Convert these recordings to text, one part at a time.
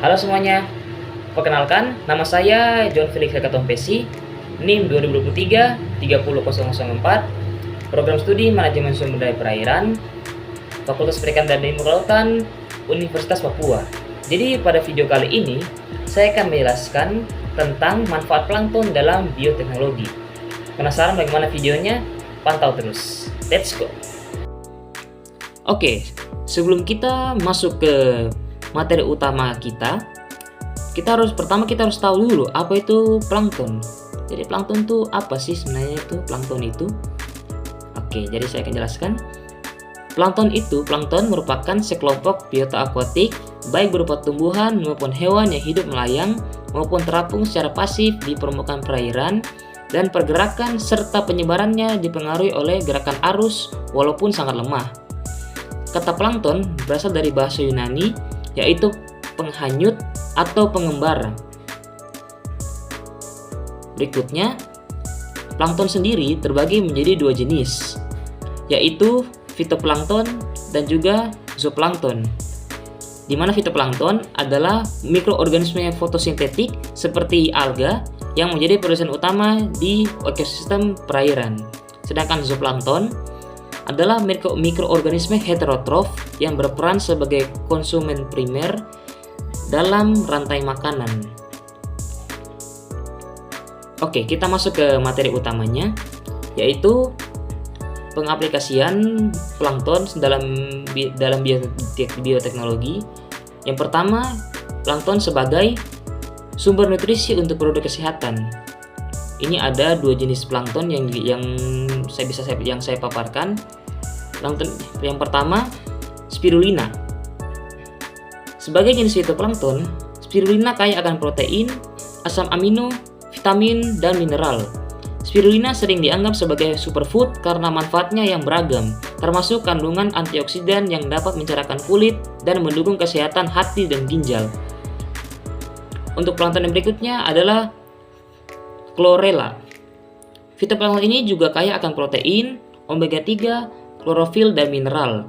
Halo semuanya, perkenalkan nama saya John Felix Hekatompesi, NIM 2023 30004, Program Studi Manajemen Sumber Daya Perairan, Fakultas Perikanan dan Ilmu Kelautan, Universitas Papua. Jadi pada video kali ini, saya akan menjelaskan tentang manfaat plankton dalam bioteknologi. Penasaran bagaimana videonya? Pantau terus. Let's go! Oke, sebelum kita masuk ke materi utama kita harus tahu dulu apa itu plankton. Jadi plankton itu apa sih sebenarnya itu plankton itu? Oke, jadi saya akan jelaskan. Plankton merupakan sekelompok biota akuatik baik berupa tumbuhan maupun hewan yang hidup melayang maupun terapung secara pasif di permukaan perairan, dan pergerakan serta penyebarannya dipengaruhi oleh gerakan arus walaupun sangat lemah. Kata plankton berasal dari bahasa Yunani, yaitu penghanyut atau pengembar. Berikutnya, plankton sendiri terbagi menjadi dua jenis, yaitu fitoplankton dan juga zooplankton. Di mana fitoplankton adalah mikroorganisme fotosintetik seperti alga yang menjadi produsen utama di ekosistem perairan. Sedangkan zooplankton adalah mikroorganisme heterotrof yang berperan sebagai konsumen primer dalam rantai makanan. Oke, kita masuk ke materi utamanya, yaitu pengaplikasian plankton dalam bioteknologi. Yang pertama, plankton sebagai sumber nutrisi untuk produk kesehatan. Ini ada dua jenis plankton yang saya paparkan. Plankton yang pertama, spirulina. Sebagai jenis fitoplankton, spirulina kaya akan protein, asam amino, vitamin, dan mineral. Spirulina sering dianggap sebagai superfood karena manfaatnya yang beragam, termasuk kandungan antioksidan yang dapat mencerahkan kulit dan mendukung kesehatan hati dan ginjal. Untuk plankton yang berikutnya adalah chlorella. Fitoplankton ini juga kaya akan protein, omega 3, klorofil, dan mineral.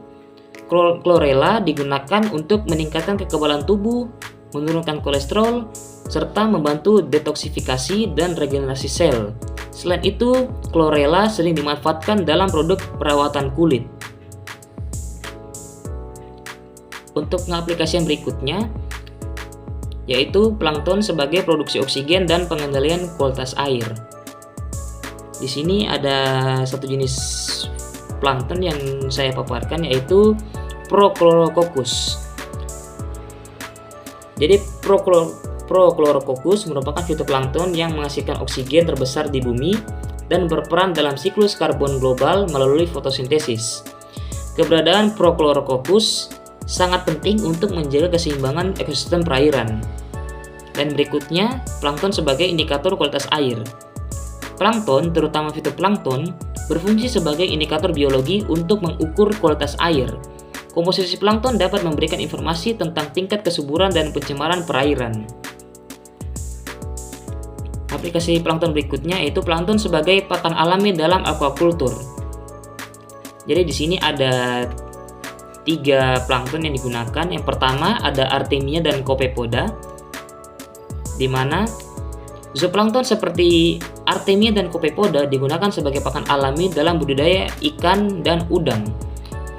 Chlorella digunakan untuk meningkatkan kekebalan tubuh, menurunkan kolesterol, serta membantu detoksifikasi dan regenerasi sel. Selain itu, chlorella sering dimanfaatkan dalam produk perawatan kulit. Untuk pengaplikasian berikutnya, yaitu plankton sebagai produksi oksigen dan pengendalian kualitas air. Di sini ada satu jenis plankton yang saya paparkan, yaitu Prochlorococcus. Jadi Prochlorococcus merupakan fitoplankton yang menghasilkan oksigen terbesar di bumi dan berperan dalam siklus karbon global melalui fotosintesis. Keberadaan Prochlorococcus sangat penting untuk menjaga keseimbangan ekosistem perairan. Dan berikutnya, plankton sebagai indikator kualitas air. Plankton, terutama fitoplankton, berfungsi sebagai indikator biologi untuk mengukur kualitas air. Komposisi plankton dapat memberikan informasi tentang tingkat kesuburan dan pencemaran perairan. Aplikasi plankton berikutnya yaitu plankton sebagai pakan alami dalam aquaculture. Jadi di sini ada 3 plankton yang digunakan. Yang pertama ada Artemia dan Copepoda, di mana zooplankton seperti Artemia dan Copepoda digunakan sebagai pakan alami dalam budidaya ikan dan udang.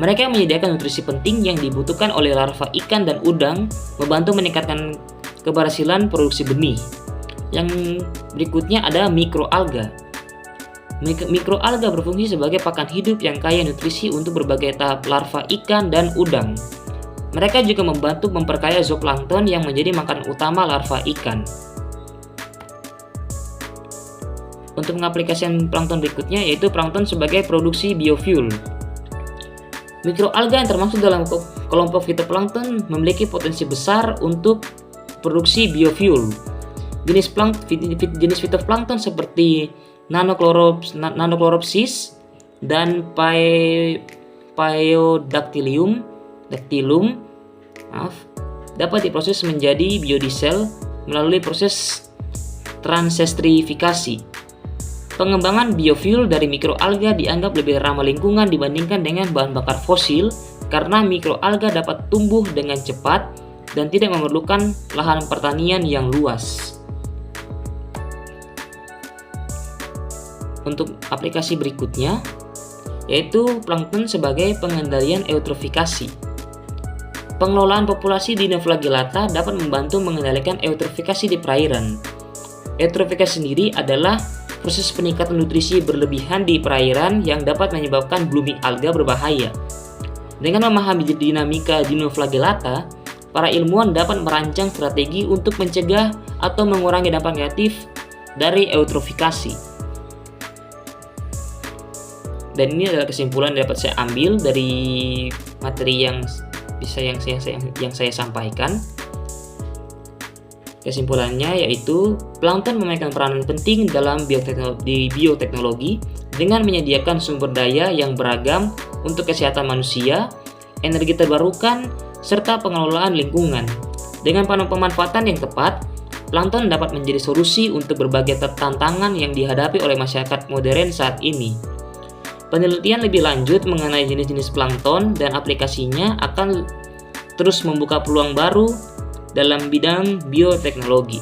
Mereka menyediakan nutrisi penting yang dibutuhkan oleh larva ikan dan udang, membantu meningkatkan keberhasilan produksi benih. Yang berikutnya ada mikroalga. Mikroalga berfungsi sebagai pakan hidup yang kaya nutrisi untuk berbagai tahap larva ikan dan udang. Mereka juga membantu memperkaya zooplankton yang menjadi makanan utama larva ikan. Untuk pengaplikasian plankton berikutnya yaitu plankton sebagai produksi biofuel. Mikroalga yang termasuk dalam kelompok fitoplankton memiliki potensi besar untuk produksi biofuel. Jenis fitoplankton seperti Nanochloropsis dan Phaeodactylum dapat diproses menjadi biodiesel melalui proses transestrifikasi. Pengembangan biofuel dari mikroalga dianggap lebih ramah lingkungan dibandingkan dengan bahan bakar fosil karena mikroalga dapat tumbuh dengan cepat dan tidak memerlukan lahan pertanian yang luas. Untuk aplikasi berikutnya, yaitu plankton sebagai pengendalian eutrofikasi. Pengelolaan populasi Dinoflagellata dapat membantu mengendalikan eutrofikasi di perairan. Eutrofikasi sendiri adalah proses peningkatan nutrisi berlebihan di perairan yang dapat menyebabkan blooming alga berbahaya. Dengan memahami dinamika Dinoflagellata, para ilmuwan dapat merancang strategi untuk mencegah atau mengurangi dampak negatif dari eutrofikasi. Dan ini adalah kesimpulan yang dapat saya ambil dari materi yang saya sampaikan. Kesimpulannya yaitu plankton memainkan peranan penting dalam bioteknologi dengan menyediakan sumber daya yang beragam untuk kesehatan manusia, energi terbarukan, serta pengelolaan lingkungan. Dengan pemanfaatan yang tepat, plankton dapat menjadi solusi untuk berbagai tantangan yang dihadapi oleh masyarakat modern saat ini. Penelitian lebih lanjut mengenai jenis-jenis plankton dan aplikasinya akan terus membuka peluang baru dalam bidang bioteknologi.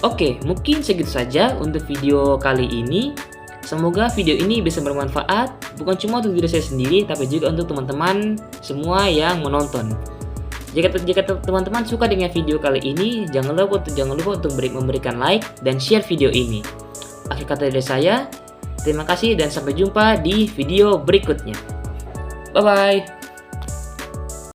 Oke, mungkin segitu saja untuk video kali ini. Semoga video ini bisa bermanfaat, bukan cuma untuk diri saya sendiri, tapi juga untuk teman-teman semua yang menonton. Jika teman-teman suka dengan video kali ini, jangan lupa untuk memberikan like dan share video ini. Akhir kata dari saya, terima kasih dan sampai jumpa di video berikutnya. Bye-bye.